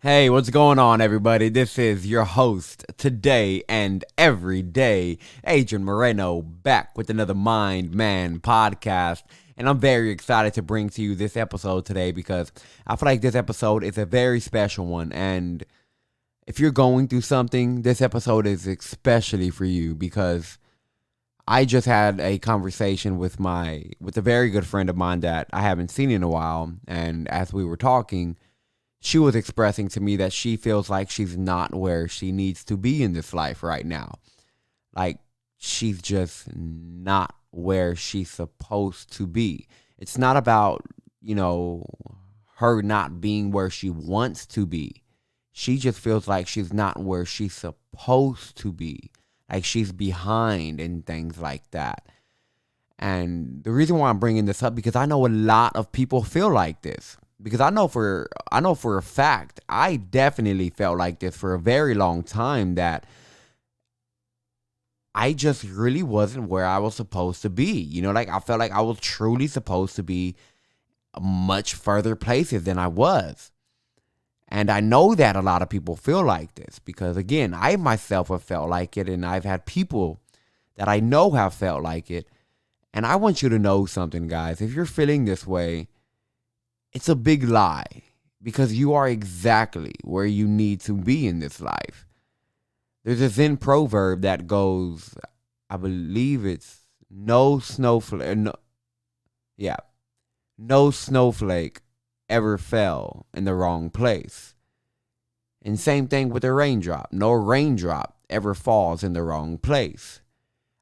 Hey, what's going on, everybody? This is your host today and every day, Adrian Moreno, back with another Mind Man podcast. And I'm very excited to bring to you this episode today because I feel like this episode is a very special one. And if you're going through something, this episode is especially for you because I just had a conversation with a very good friend of mine that I haven't seen in a while. And as we were talking, she was expressing to me that she feels like she's not where she needs to be in this life right now. Like she's just not where she's supposed to be. It's not about, you know, her not being where she wants to be. She just feels like she's not where she's supposed to be. Like she's behind and things like that. And the reason why I'm bringing this up because I know a lot of people feel like this. Because I know for a fact I definitely felt like this for a very long time that I just really wasn't where I was supposed to be. Like I felt like I was truly supposed to be much further places than I was. And I know that a lot of people feel like this because again, I myself have felt like it and I've had people that I know have felt like it. And I want you to know something, guys. If you're feeling this way, it's a big lie because you are exactly where you need to be in this life. There's a Zen proverb that goes, I believe it's no snowflake, no, yeah, no snowflake ever fell in the wrong place. And same thing with a raindrop. No raindrop ever falls in the wrong place.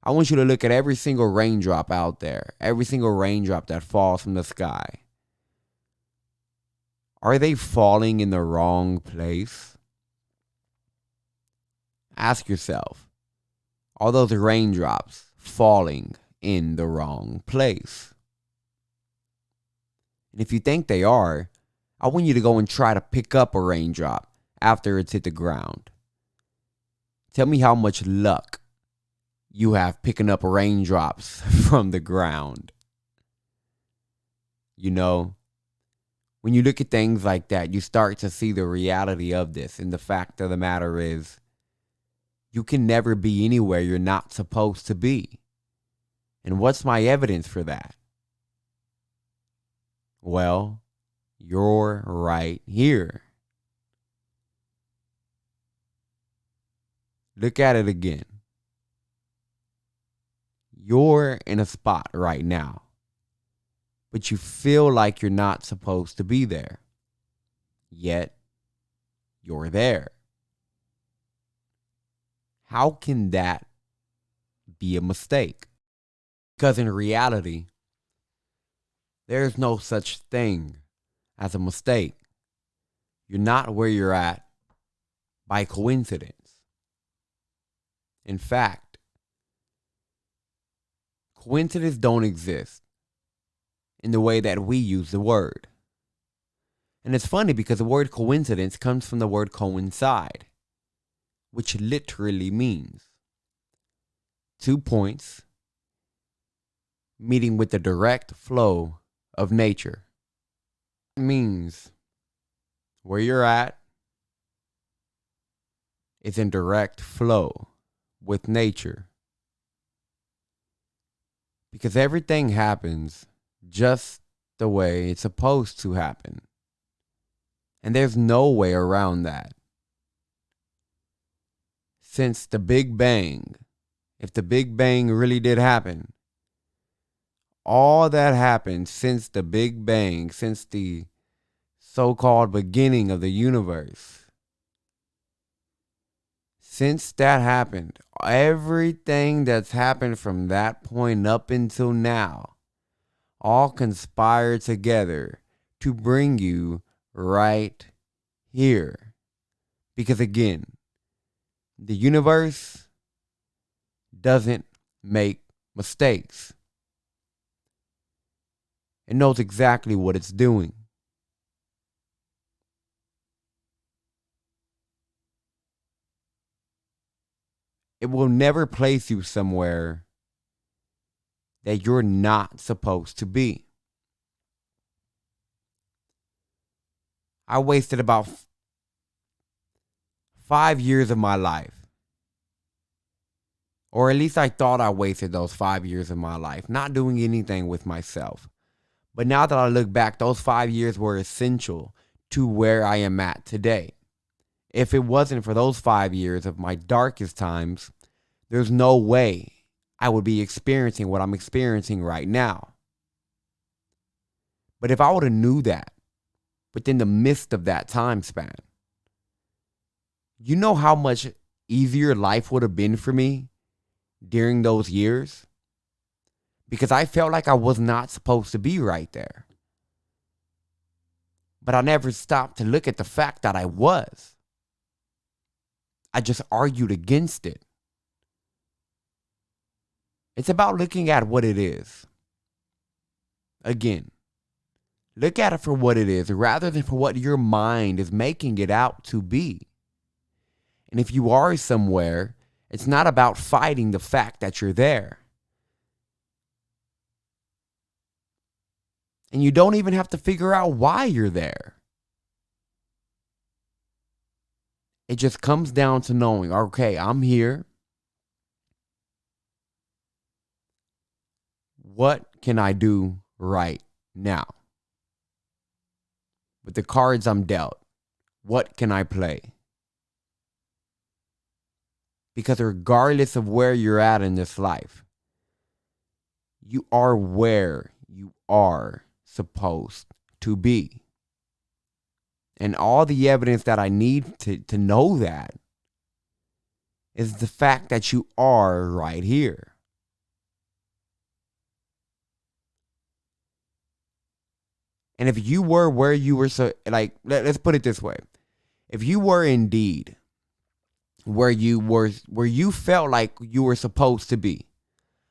I want you to look at every single raindrop out there, every single raindrop that falls from the sky. Are they falling in the wrong place? Ask yourself, are those raindrops falling in the wrong place? And if you think they are, I want you to go and try to pick up a raindrop after it's hit the ground. Tell me how much luck you have picking up raindrops from the ground. You know, when you look at things like that, you start to see the reality of this. And the fact of the matter is, you can never be anywhere you're not supposed to be. And what's my evidence for that? Well, you're right here. Look at it again. You're in a spot right now, but you feel like you're not supposed to be there. Yet, you're there. How can that be a mistake? Because in reality, there's no such thing as a mistake. You're not where you're at by coincidence. In fact, coincidence don't exist in the way that we use the word. And it's funny because the word coincidence comes from the word coincide, which literally means 2 points meeting with the direct flow of nature. It means where you're at is in direct flow with nature. Because everything happens just the way it's supposed to happen. And there's no way around that. Since the Big Bang, if the Big Bang really did happen, all that happened since the Big Bang, since the so-called beginning of the universe, since that happened, everything that's happened from that point up until now, all conspired together to bring you right here. Because again, the universe doesn't make mistakes. It knows exactly what it's doing. It will never place you somewhere that you're not supposed to be. I wasted about 5 years of my life, or at least I thought I wasted those 5 years of my life not doing anything with myself. But now that I look back, those 5 years were essential to where I am at today. If it wasn't for those 5 years of my darkest times, there's no way I would be experiencing what I'm experiencing right now. But if I would have knew that within the midst of that time span, you know how much easier life would have been for me during those years? Because I felt like I was not supposed to be right there. But I never stopped to look at the fact that I was. I just argued against it. It's about looking at what it is. Again, look at it for what it is rather than for what your mind is making it out to be. And if you are somewhere, it's not about fighting the fact that you're there. And you don't even have to figure out why you're there. It just comes down to knowing, okay, I'm here. What can I do right now? With the cards I'm dealt, what can I play? Because regardless of where you're at in this life, you are where you are supposed to be. And all the evidence that I need to know that is the fact that you are right here. And if you were where you were, let's put it this way. If you were indeed where you felt like you were supposed to be.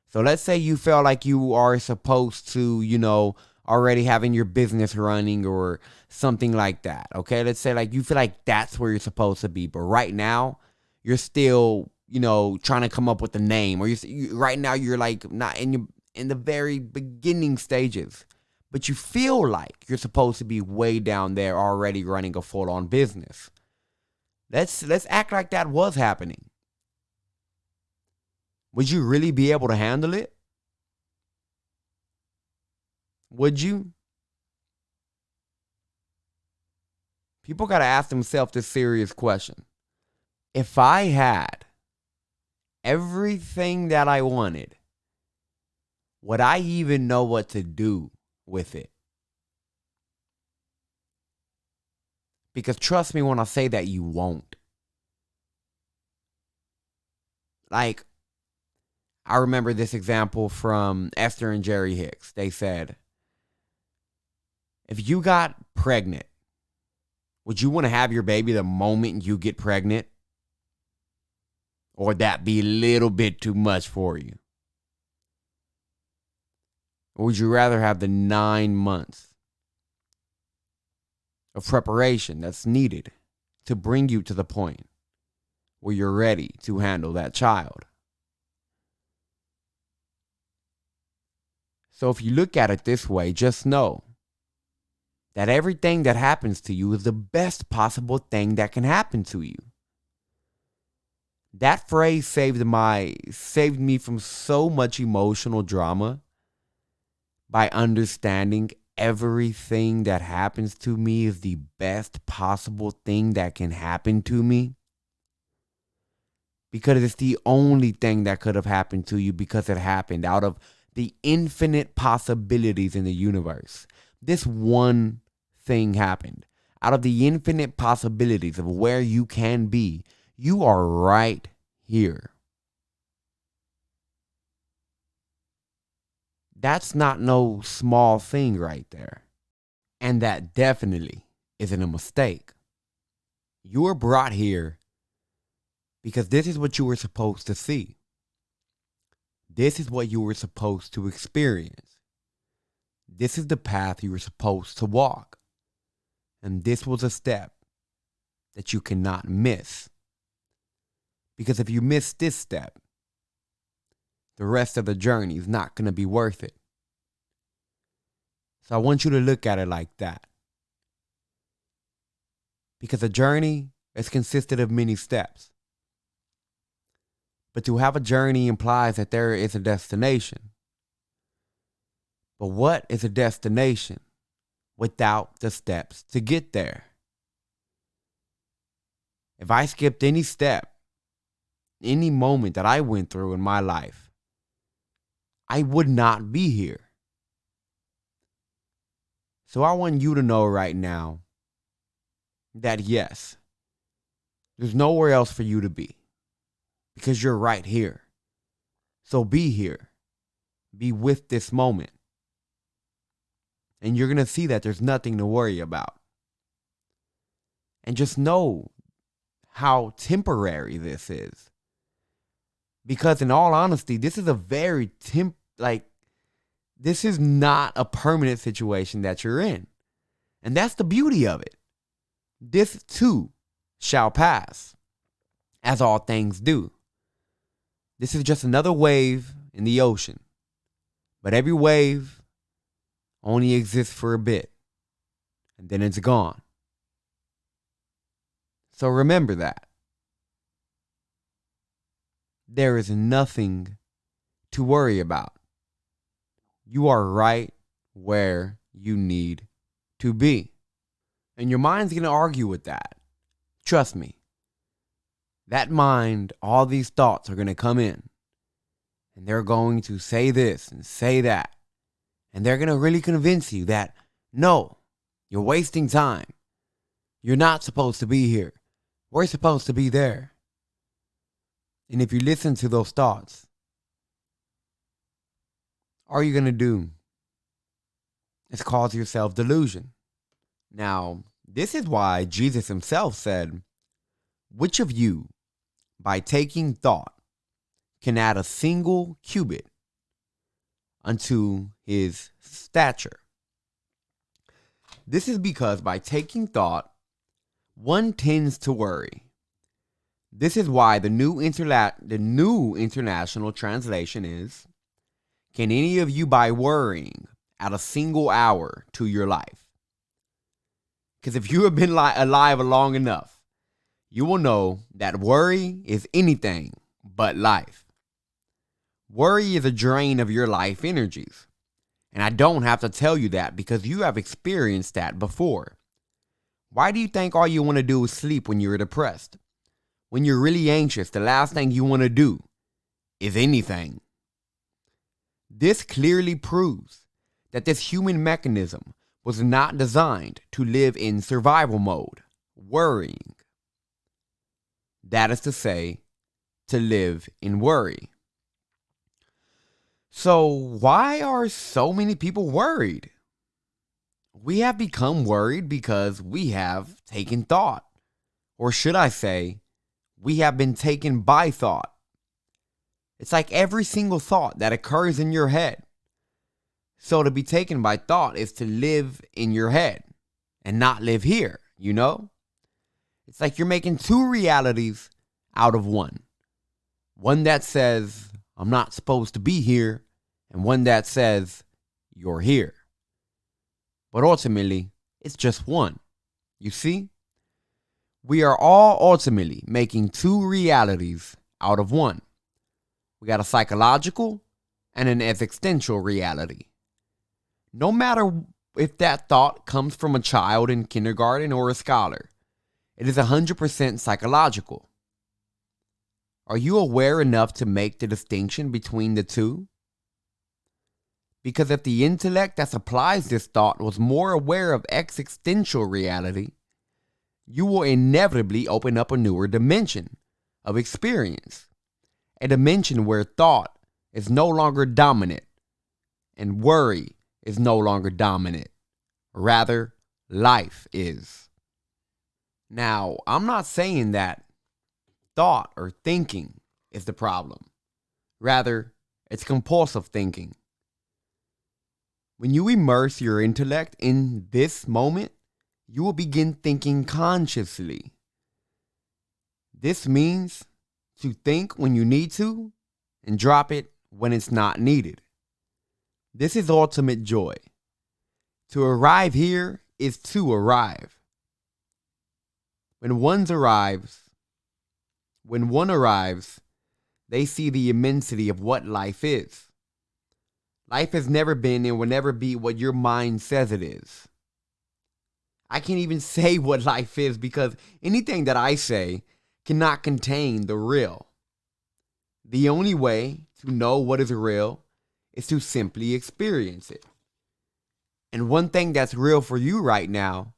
So let's say you felt like you are supposed to, already having your business running or something like that. Okay. Let's say like you feel like that's where you're supposed to be. But right now you're still, trying to come up with a name, or right now you're like not in the very beginning stages, but you feel like you're supposed to be way down there already running a full-on business. Let's act like that was happening. Would you really be able to handle it? Would you? People got to ask themselves this serious question. If I had everything that I wanted, would I even know what to do with it? Because trust me when I say that you won't. Like, I remember this example from Esther and Jerry Hicks. They said, if you got pregnant, would you want to have your baby the moment you get pregnant? Or would that be a little bit too much for you? Or would you rather have the 9 months of preparation that's needed to bring you to the point where you're ready to handle that child? So if you look at it this way, just know that everything that happens to you is the best possible thing that can happen to you. That phrase saved me from so much emotional drama by understanding everything that happens to me is the best possible thing that can happen to me. Because it's the only thing that could have happened to you, because it happened out of the infinite possibilities in the universe. This one thing happened. Out of the infinite possibilities of where you can be, you are right here. That's not no small thing right there. And that definitely isn't a mistake. You were brought here because this is what you were supposed to see. This is what you were supposed to experience. This is the path you were supposed to walk. And this was a step that you cannot miss. Because if you miss this step, the rest of the journey is not going to be worth it. So I want you to look at it like that. Because a journey is consisted of many steps. But to have a journey implies that there is a destination. But what is a destination without the steps to get there? If I skipped any step, any moment that I went through in my life, I would not be here. So I want you to know right now that yes, there's nowhere else for you to be because you're right here. So be here. Be with this moment. And you're going to see that there's nothing to worry about. And just know how temporary this is. Because in all honesty, this is a very this is not a permanent situation that you're in. And that's the beauty of it. This too shall pass, as all things do. This is just another wave in the ocean. But every wave only exists for a bit, and then it's gone. So remember that. There is nothing to worry about. You are right where you need to be. And your mind's going to argue with that. Trust me. That mind, all these thoughts are going to come in. And they're going to say this and say that. And they're going to really convince you that, no, you're wasting time. You're not supposed to be here. We're supposed to be there. And if you listen to those thoughts, all you're going to do is cause yourself delusion. Now, this is why Jesus himself said, which of you, by taking thought, can add a single cubit unto his stature? This is because by taking thought, one tends to worry. This is why the new international translation is, can any of you by worrying add a single hour to your life? Because if you have been alive long enough, you will know that worry is anything but life. Worry is a drain of your life energies. And I don't have to tell you that because you have experienced that before. Why do you think all you want to do is sleep when you're depressed? When you're really anxious, the last thing you want to do is anything. This clearly proves that this human mechanism was not designed to live in survival mode, worrying. That is to say, to live in worry. So why are so many people worried? We have become worried because we have taken thought. Or should I say, we have been taken by thought. It's like every single thought that occurs in your head. So to be taken by thought is to live in your head and not live here, you know? It's like you're making two realities out of one. One that says, I'm not supposed to be here, and one that says, you're here. But ultimately, it's just one. You see? We are all ultimately making two realities out of one. We got a psychological and an existential reality. No matter if that thought comes from a child in kindergarten or a scholar, it is 100% psychological. Are you aware enough to make the distinction between the two? Because if the intellect that supplies this thought was more aware of existential reality, you will inevitably open up a newer dimension of experience. A dimension where thought is no longer dominant and worry is no longer dominant. Rather, life is. Now, I'm not saying that thought or thinking is the problem. Rather, it's compulsive thinking. When you immerse your intellect in this moment, you will begin thinking consciously. This means to think when you need to and drop it when it's not needed. This is ultimate joy. To arrive here is to arrive. When when one arrives, they see the immensity of what life is. Life has never been and will never be what your mind says it is. I can't even say what life is because anything that I say cannot contain the real. The only way to know what is real is to simply experience it. And one thing that's real for you right now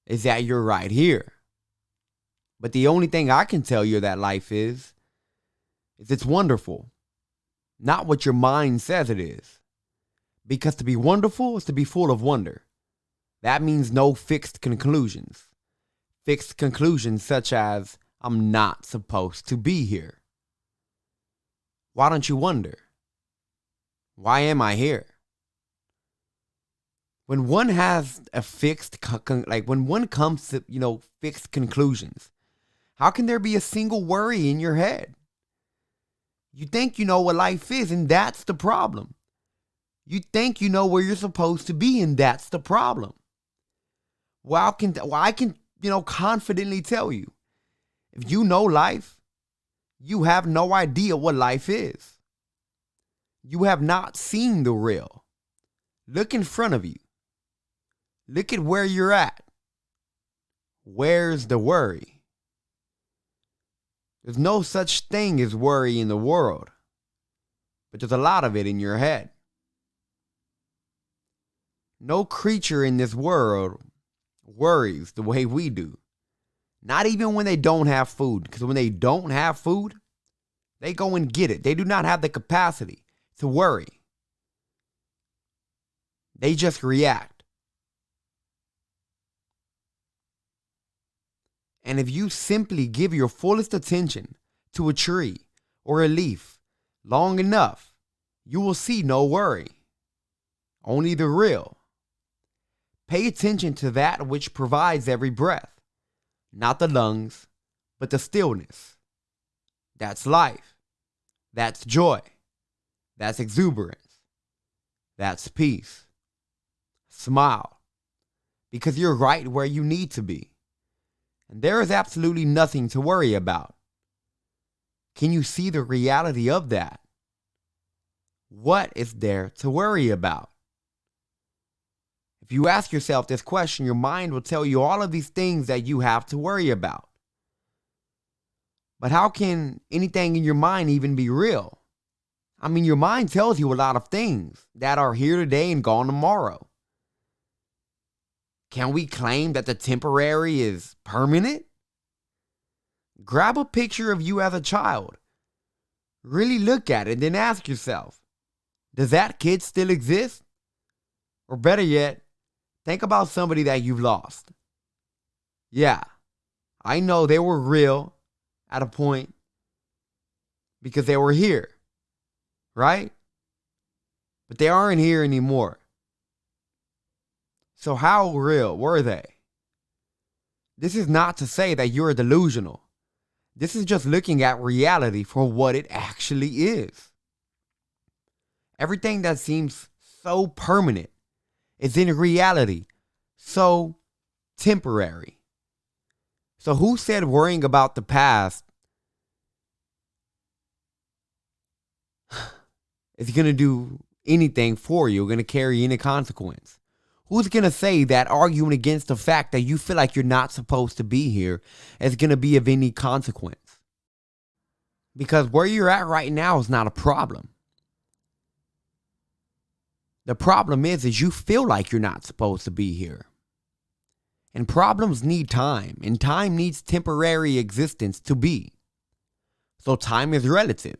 is that you're right here. But the only thing I can tell you that life is it's wonderful, not what your mind says it is. Because to be wonderful is to be full of wonder. That means no fixed conclusions. Fixed conclusions such as, I'm not supposed to be here. Why don't you wonder? Why am I here? When one has a when one comes to, fixed conclusions, how can there be a single worry in your head? You think you know what life is, and that's the problem. You think you know where you're supposed to be, and that's the problem. I can confidently tell you, if you know life, you have no idea what life is. You have not seen the real. Look in front of you. Look at where you're at. Where's the worry? There's no such thing as worry in the world, but there's a lot of it in your head. No creature in this world worries the way we do. Not even when they don't have food, because when they don't have food, they go and get it. They do not have the capacity to worry. They just react. And if you simply give your fullest attention to a tree or a leaf long enough, you will see no worry, only the real. Pay attention to that which provides every breath, not the lungs, but the stillness. That's life. That's joy. That's exuberance. That's peace. Smile, because you're right where you need to be. And there is absolutely nothing to worry about. Can you see the reality of that? What is there to worry about? If you ask yourself this question, your mind will tell you all of these things that you have to worry about. But how can anything in your mind even be real? I mean, your mind tells you a lot of things that are here today and gone tomorrow. Can we claim that the temporary is permanent? Grab a picture of you as a child. Really look at it and then ask yourself, does that kid still exist? Or better yet, think about somebody that you've lost. Yeah, I know they were real at a point because they were here, right? But they aren't here anymore. So how real were they? This is not to say that you're delusional. This is just looking at reality for what it actually is. Everything that seems so permanent is in reality so temporary. So who said worrying about the past is going to do anything for you, going to carry any consequence? Who's going to say that arguing against the fact that you feel like you're not supposed to be here is going to be of any consequence? Because where you're at right now is not a problem. The problem is you feel like you're not supposed to be here. And problems need time, and time needs temporary existence to be. So time is relative,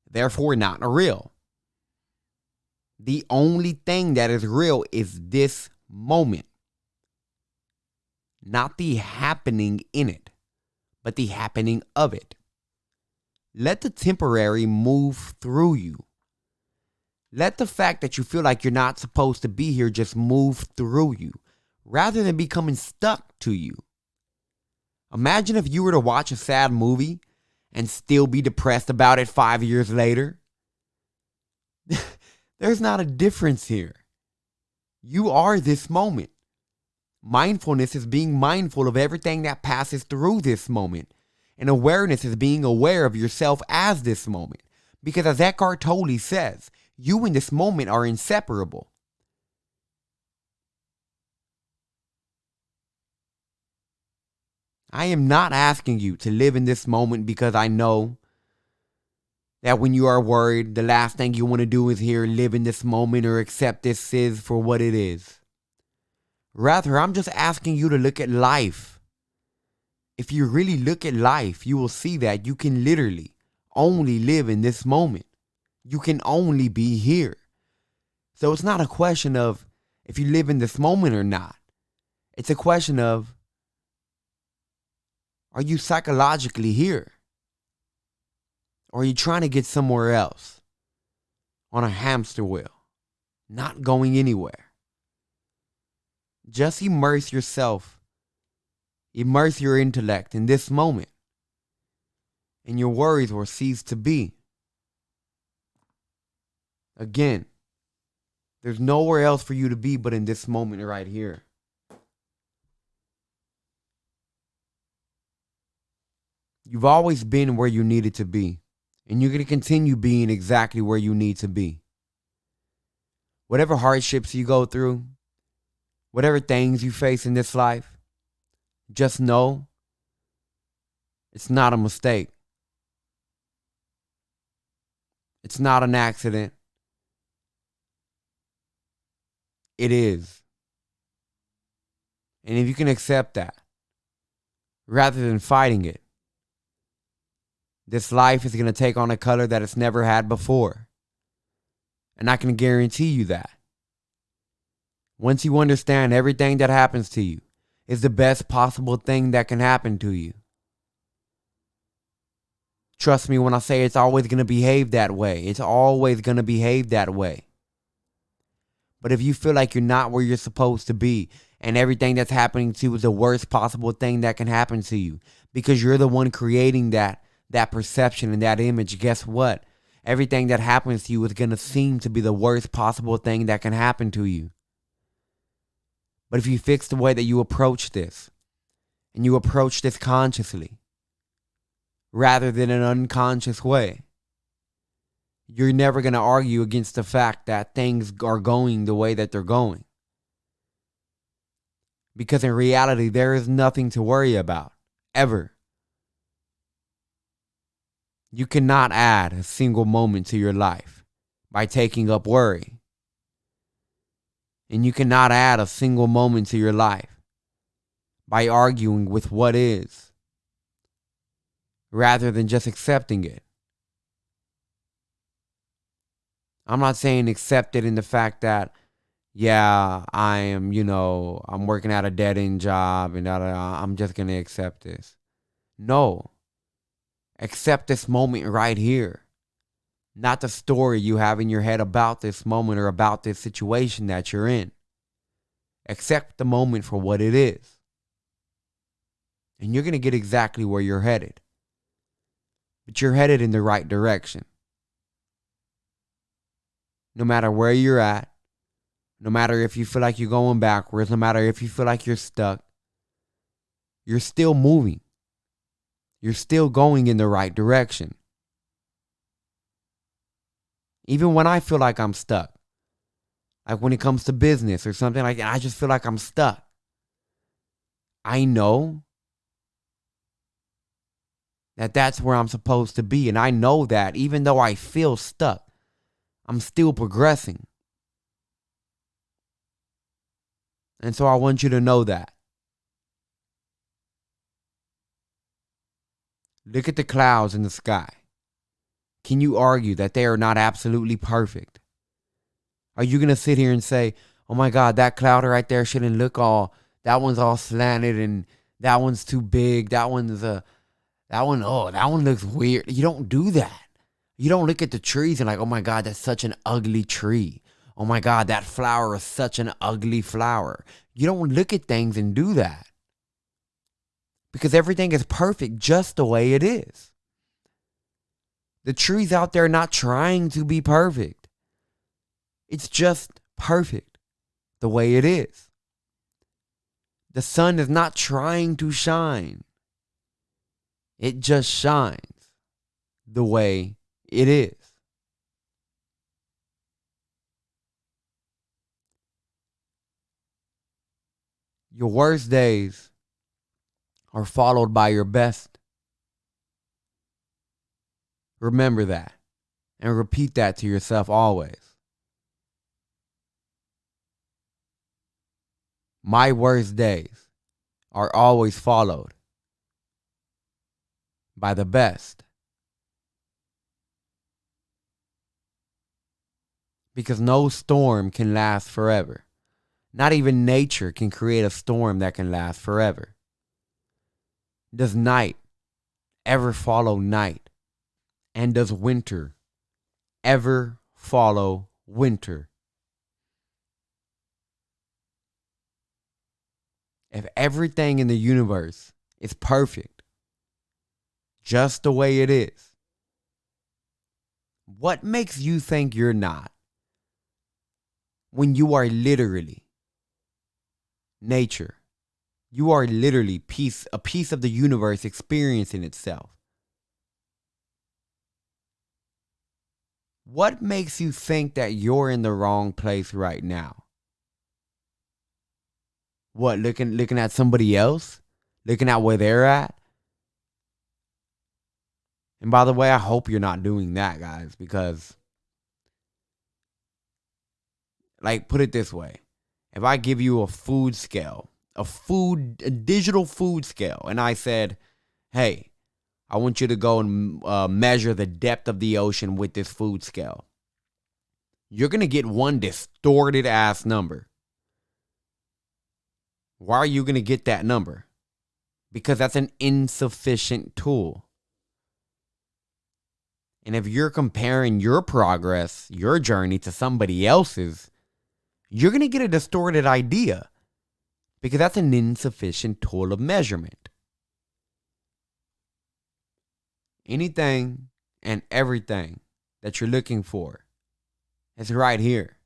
therefore not real. The only thing that is real is this moment. Not the happening in it, but the happening of it. Let the temporary move through you. Let the fact that you feel like you're not supposed to be here just move through you, rather than becoming stuck to you. Imagine if you were to watch a sad movie and still be depressed about it 5 years later. There's not a difference here. You are this moment. Mindfulness is being mindful of everything that passes through this moment. And awareness is being aware of yourself as this moment. Because as Eckhart Tolle says, you and this moment are inseparable. I am not asking you to live in this moment because I know that when you are worried, the last thing you want to do is here live in this moment or accept this is for what it is. Rather, I'm just asking you to look at life. If you really look at life, you will see that you can literally only live in this moment. You can only be here. So it's not a question of if you live in this moment or not. It's a question of, are you psychologically here? Or are you trying to get somewhere else on a hamster wheel, not going anywhere? Just immerse yourself, immerse your intellect in this moment, and your worries will cease to be. Again, there's nowhere else for you to be but in this moment right here. You've always been where you needed to be, and you're going to continue being exactly where you need to be. Whatever hardships you go through, whatever things you face in this life, just know it's not a mistake. It's not an accident. It is. And if you can accept that, rather than fighting it, this life is going to take on a color that it's never had before. And I can guarantee you that. Once you understand everything that happens to you is the best possible thing that can happen to you. Trust me when I say it's always going to behave that way. It's always going to behave that way. But if you feel like you're not where you're supposed to be and everything that's happening to you is the worst possible thing that can happen to you because you're the one creating that perception and that image, guess what? Everything that happens to you is going to seem to be the worst possible thing that can happen to you. But if you fix the way that you approach this, and you approach this consciously, rather than an unconscious way, you're never going to argue against the fact that things are going the way that they're going. Because in reality, there is nothing to worry about, ever. You cannot add a single moment to your life by taking up worry. And you cannot add a single moment to your life by arguing with what is, rather than just accepting it. I'm not saying accept it in the fact that, yeah, I am, I'm working at a dead-end job and I'm just going to accept this. No. Accept this moment right here. Not the story you have in your head about this moment or about this situation that you're in. Accept the moment for what it is. And you're going to get exactly where you're headed. But you're headed in the right direction. No matter where you're at, no matter if you feel like you're going backwards, no matter if you feel like you're stuck, you're still moving. You're still going in the right direction. Even when I feel like I'm stuck, like when it comes to business or something like that, I just feel like I'm stuck. I know that that's where I'm supposed to be. And I know that even though I feel stuck, I'm still progressing. And so I want you to know that. Look at the clouds in the sky. Can you argue that they are not absolutely perfect? Are you going to sit here and say, oh my God, that cloud right there shouldn't look that one's all slanted and that one's too big. That one looks weird. You don't do that. You don't look at the trees and like, oh my God, that's such an ugly tree. Oh my God, that flower is such an ugly flower. You don't look at things and do that. Because everything is perfect just the way it is. The trees out there are not trying to be perfect. It's just perfect the way it is. The sun is not trying to shine. It just shines the way it is. Your worst days are followed by your best. Remember that and repeat that to yourself always. My worst days are always followed by the best. Because no storm can last forever. Not even nature can create a storm that can last forever. Does night ever follow night? And does winter ever follow winter? If everything in the universe is perfect, just the way it is, what makes you think you're not? When you are literally nature, you are literally a piece of the universe experiencing itself. What makes you think that you're in the wrong place right now? What, looking at somebody else? Looking at where they're at? And by the way, I hope you're not doing that, guys, because, like, put it this way. If I give you a food scale, a digital food scale, and I said, hey, I want you to go and measure the depth of the ocean with this food scale, you're going to get one distorted ass number. Why are you going to get that number? Because that's an insufficient tool. And if you're comparing your progress, your journey to somebody else's, you're going to get a distorted idea because that's an insufficient tool of measurement. Anything and everything that you're looking for is right here.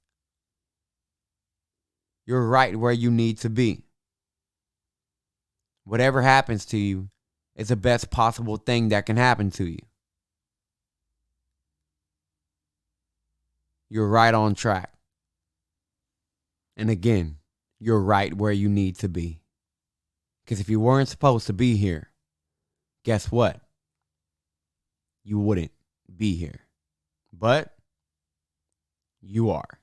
You're right where you need to be. Whatever happens to you is the best possible thing that can happen to you. You're right on track. And again, you're right where you need to be. Because if you weren't supposed to be here, guess what? You wouldn't be here. But you are.